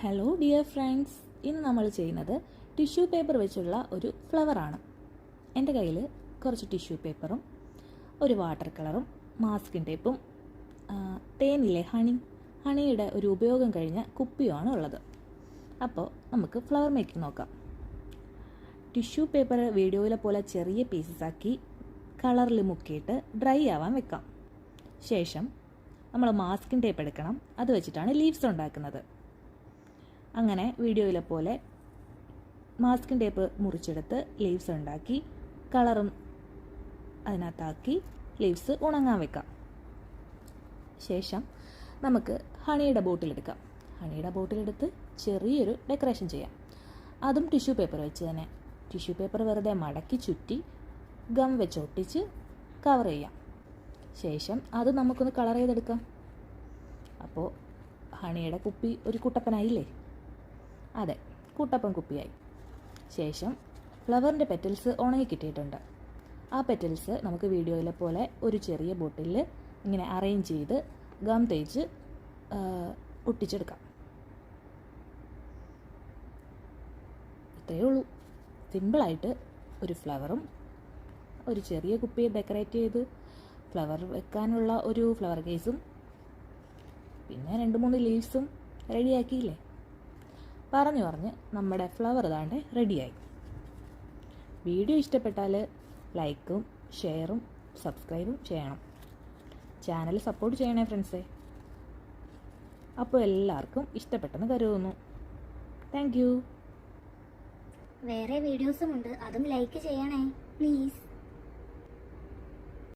Hello dear friends, ഇന്ന് നമ്മൾ ചെയ്യുന്നത് ടിഷ്യൂ പേപ്പർ വെച്ചുള്ള ഒരു ഫ്ലവറാണ്. എൻ്റെ കയ്യിൽ കുറച്ച് ടിഷ്യൂ പേപ്പറും ഒരു വാട്ടർ കളറും മാസ്കിൻ ടേപ്പും തേനിലെ ഹണിയുടെ ഒരു ഉപയോഗം കഴിഞ്ഞ കുപ്പിയുമാണ് ഉള്ളത്. അപ്പോൾ നമുക്ക് ഫ്ലവർ മേക്കിംഗ് നോക്കാം. ടിഷ്യൂ പേപ്പർ വീഡിയോയിലെ പോലെ ചെറിയ പീസസ് ആക്കി കളറിൽ മുക്കിയിട്ട് ഡ്രൈ ആവാൻ വെക്കാം. ശേഷം നമ്മൾ മാസ്കിൻ ടേപ്പ് എടുക്കണം. അത് വെച്ചിട്ടാണ് ലീവ്സ് ഉണ്ടാക്കുന്നത്. അങ്ങനെ വീഡിയോയിലെ പോലെ മാസ്കിൻ ടേപ്പ് മുറിച്ചെടുത്ത് ലീവ്സ് ഉണ്ടാക്കി കളറും അതിനകത്താക്കി ലീവ്സ് ഉണങ്ങാൻ വെക്കാം. ശേഷം നമുക്ക് ഹണിയുടെ ബോട്ടിലെടുക്കാം. ഹണിയുടെ ബോട്ടിലെടുത്ത് ചെറിയൊരു ഡെക്കറേഷൻ ചെയ്യാം. അതും ടിഷ്യൂ പേപ്പർ വെച്ച് തന്നെ. ടിഷ്യൂ പേപ്പർ വെറുതെ മടക്കി ചുറ്റി ഗം വെച്ച് ഒട്ടിച്ച് കവർ ചെയ്യാം. ശേഷം അത് നമുക്കൊന്ന് കളർ ചെയ്തെടുക്കാം. അപ്പോൾ ഹണിയുടെ കുപ്പി ഒരു കുട്ടപ്പനായില്ലേ? അതെ, കുട്ടപ്പൻ കുപ്പിയായി. ശേഷം ഫ്ലവറിൻ്റെ പെറ്റൽസ് ഉണങ്ങി കിട്ടിയിട്ടുണ്ട്. ആ പെറ്റൽസ് നമുക്ക് വീഡിയോയിലെ പോലെ ഒരു ചെറിയ ബോട്ടിലിൽ ഇങ്ങനെ അറേഞ്ച് ചെയ്ത് ഗം തേച്ച് ഒട്ടിച്ചെടുക്കാം. ഇത്രയേ ഉള്ളൂ. സിമ്പിളായിട്ട് ഒരു ഫ്ലവറും ഒരു ചെറിയ കുപ്പിയെ ഡെക്കറേറ്റ് ചെയ്ത് ഫ്ലവർ വെക്കാനുള്ള ഒരു ഫ്ലവർ കേസും പിന്നെ 2-3 ലീവ്സും റെഡിയാക്കിയില്ലേ? പറഞ്ഞ് നമ്മുടെ ഫ്ലവർ ഇതാണ്ട് റെഡിയായി. വീഡിയോ ഇഷ്ടപ്പെട്ടാൽ ലൈക്കും ഷെയറും സബ്സ്ക്രൈബും ചെയ്യണം. ചാനൽ സപ്പോർട്ട് ചെയ്യണേ ഫ്രണ്ട്സേ. അപ്പോൾ എല്ലാവർക്കും ഇഷ്ടപ്പെട്ടെന്ന് കരുതുന്നു. Thank you. വേറെ വീഡിയോസും ഉണ്ട്, അതും ലൈക്ക് ചെയ്യണേ പ്ലീസ്.